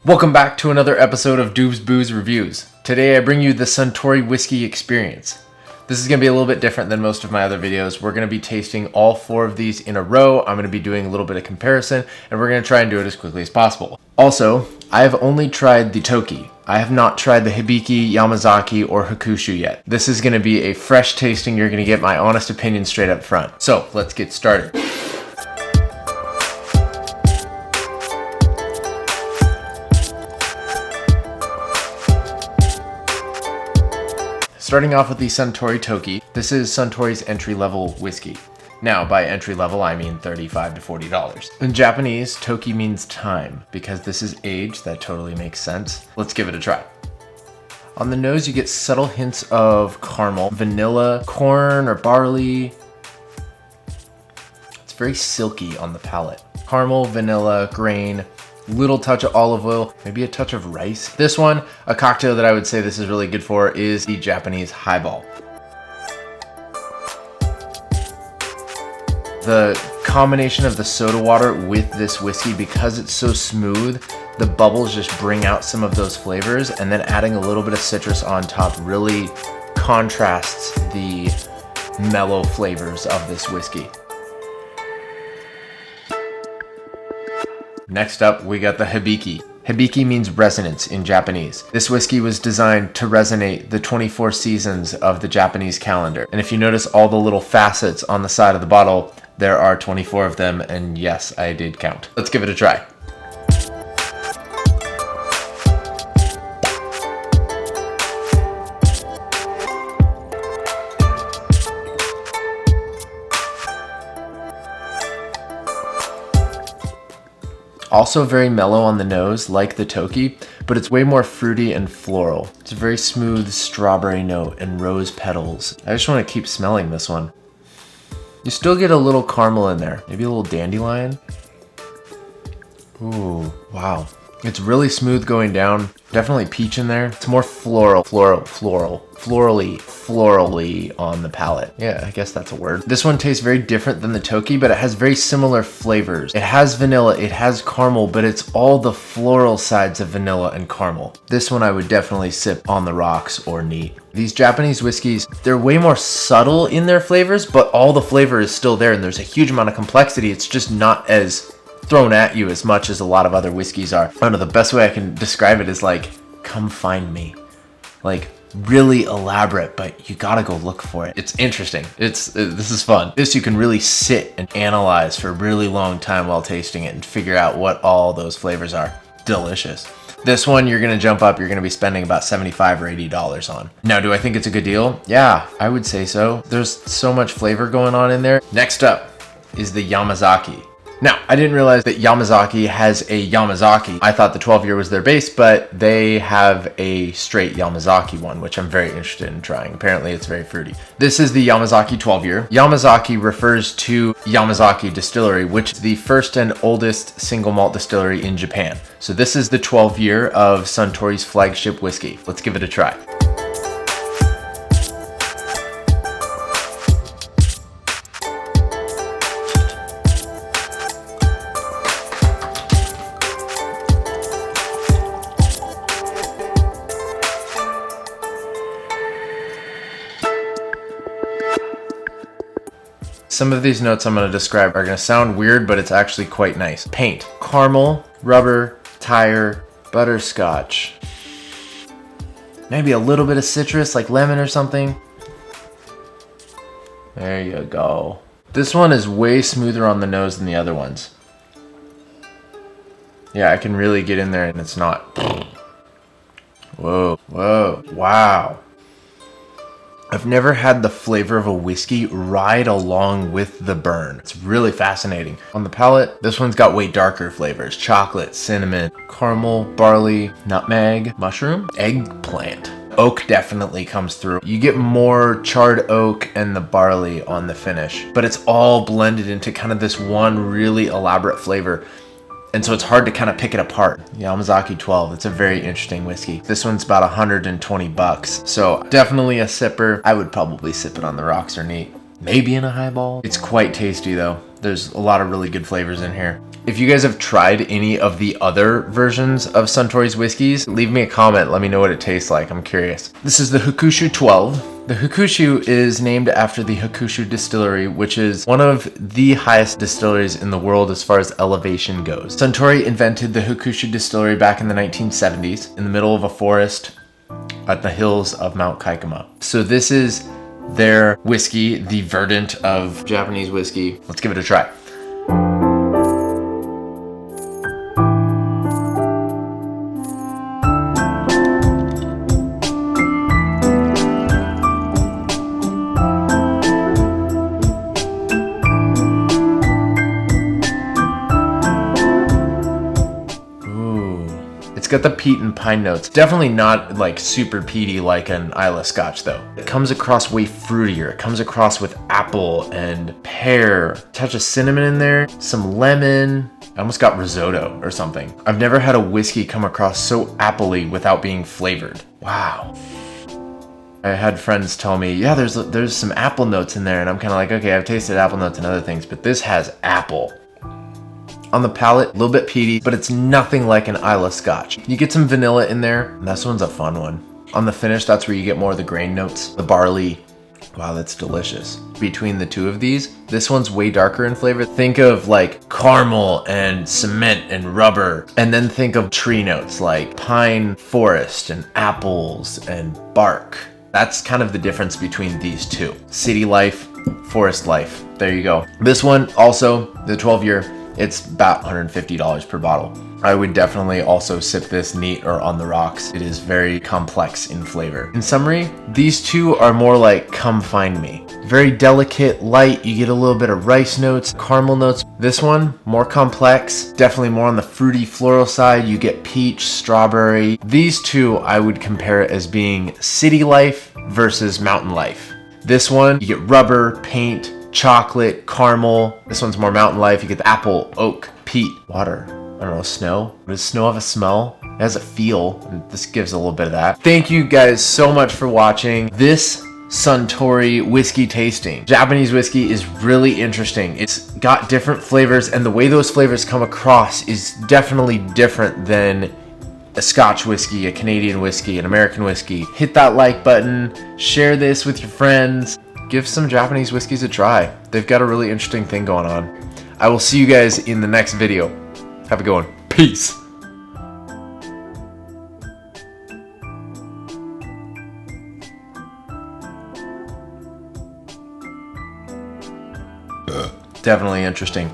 Welcome back to another episode of Doob's Booze Reviews. Today I bring you the Suntory Whiskey experience. This is going to be a little bit different than most of my other videos. We're going to be tasting all four of these in a row. I'm going to be doing a little bit of comparison, and we're going to try and do it as quickly as possible. Also, I have only tried the Toki. I have not tried the Hibiki, Yamazaki, or Hakushu yet. This is going to be a fresh tasting. You're going to get my honest opinion straight up front. So, let's get started. Starting off with the Suntory Toki, this is Suntory's entry-level whiskey. Now, by entry-level, I mean $35 to $40. In Japanese, Toki means time. Because this is aged, that totally makes sense. Let's give it a try. On the nose, you get subtle hints of caramel, vanilla, corn or barley. It's very silky on the palate. Caramel, vanilla, grain, little touch of olive oil, maybe a touch of rice. This one, a cocktail that I would say this is really good for, is the Japanese Highball. The combination of the soda water with this whiskey, because it's so smooth, the bubbles just bring out some of those flavors, and then adding a little bit of citrus on top really contrasts the mellow flavors of this whiskey. Next up, we got the Hibiki. Hibiki means resonance in Japanese. This whiskey was designed to resonate the 24 seasons of the Japanese calendar. And if you notice all the little facets on the side of the bottle, there are 24 of them, and yes, I did count. Let's give it a try. Also very mellow on the nose, like the Toki, but it's way more fruity and floral. It's a very smooth strawberry note and rose petals. I just want to keep smelling this one. You still get a little caramel in there, maybe a little dandelion. Ooh, wow. It's really smooth going down. Definitely peach in there. It's more florally on the palate. Yeah, I guess that's a word. This one tastes very different than the Toki, but it has very similar flavors. It has vanilla, it has caramel, but it's all the floral sides of vanilla and caramel. This one I would definitely sip on the rocks or neat. These Japanese whiskeys, they're way more subtle in their flavors, but all the flavor is still there, and there's a huge amount of complexity. It's just not as thrown at you as much as a lot of other whiskeys are. I don't know, the best way I can describe it is like, come find me. Like, really elaborate, but you gotta go look for it. It's interesting. This is fun. This you can really sit and analyze for a really long time while tasting it and figure out what all those flavors are. Delicious. This one, you're gonna jump up, you're gonna be spending about $75 or $80 on. Now, do I think it's a good deal? Yeah, I would say so. There's so much flavor going on in there. Next up is the Yamazaki. Now, I didn't realize that Yamazaki has a Yamazaki. I thought the 12-year was their base, but they have a straight Yamazaki one, which I'm very interested in trying. Apparently, it's very fruity. This is the Yamazaki 12-year. Yamazaki refers to Yamazaki Distillery, which is the first and oldest single malt distillery in Japan. So this is the 12-year of Suntory's flagship whiskey. Let's give it a try. Some of these notes I'm going to describe are going to sound weird, but it's actually quite nice. Paint, caramel, rubber, tire, butterscotch. Maybe a little bit of citrus like lemon or something. There you go. This one is way smoother on the nose than the other ones. Yeah, I can really get in there and it's not. Whoa, whoa, wow. I've never had the flavor of a whiskey ride along with the burn. It's really fascinating. On the palate, this one's got way darker flavors. Chocolate, cinnamon, caramel, barley, nutmeg, mushroom, eggplant. Oak definitely comes through. You get more charred oak and the barley on the finish, but it's all blended into kind of this one really elaborate flavor. And so it's hard to kind of pick it apart. Yamazaki 12, it's a very interesting whiskey. This one's about 120 bucks. So definitely a sipper. I would probably sip it on the rocks or neat. Maybe in a highball. It's quite tasty though. There's a lot of really good flavors in here. If you guys have tried any of the other versions of Suntory's whiskeys, leave me a comment. Let me know what it tastes like. I'm curious. This is the Hakushu 12. The Hakushu is named after the Hakushu distillery, which is one of the highest distilleries in the world as far as elevation goes. Suntory invented the Hakushu distillery back in the 1970s in the middle of a forest at the hills of Mount Kaikama. So this is their whiskey, the verdant of Japanese whiskey. Let's give it a try. It's got the peat and pine notes. Definitely not like super peaty like an Islay Scotch though. It comes across way fruitier. It comes across with apple and pear. Touch of cinnamon in there, some lemon. I almost got risotto or something. I've never had a whiskey come across so appley without being flavored. Wow. I had friends tell me, yeah, there's some apple notes in there, and I'm kind of like, okay, I've tasted apple notes and other things, but this has apple. On the palate, a little bit peaty, but it's nothing like an Islay Scotch. You get some vanilla in there, and this one's a fun one. On the finish, that's where you get more of the grain notes, the barley. Wow, that's delicious. Between the two of these, this one's way darker in flavor. Think of like caramel and cement and rubber, and then think of tree notes like pine forest and apples and bark. That's kind of the difference between these two. City life, forest life. There you go. This one also, the 12-year, it's about $150 per bottle. I would definitely also sip this neat or on the rocks. It is very complex in flavor. In summary, these two are more like come find me. Very delicate, light, you get a little bit of rice notes, caramel notes. This one, more complex, definitely more on the fruity floral side. You get peach, strawberry. These two I would compare it as being city life versus mountain life. This one, you get rubber, paint, chocolate, caramel. This one's more mountain life. You get the apple, oak, peat, water. I don't know, snow. Does snow have a smell? It has a feel. And this gives a little bit of that. Thank you guys so much for watching this Suntory whiskey tasting. Japanese whiskey is really interesting. It's got different flavors, and the way those flavors come across is definitely different than a Scotch whiskey, a Canadian whiskey, an American whiskey. Hit that like button, share this with your friends. Give some Japanese whiskeys a try. They've got a really interesting thing going on. I will see you guys in the next video. Have a good one. Peace. Definitely interesting.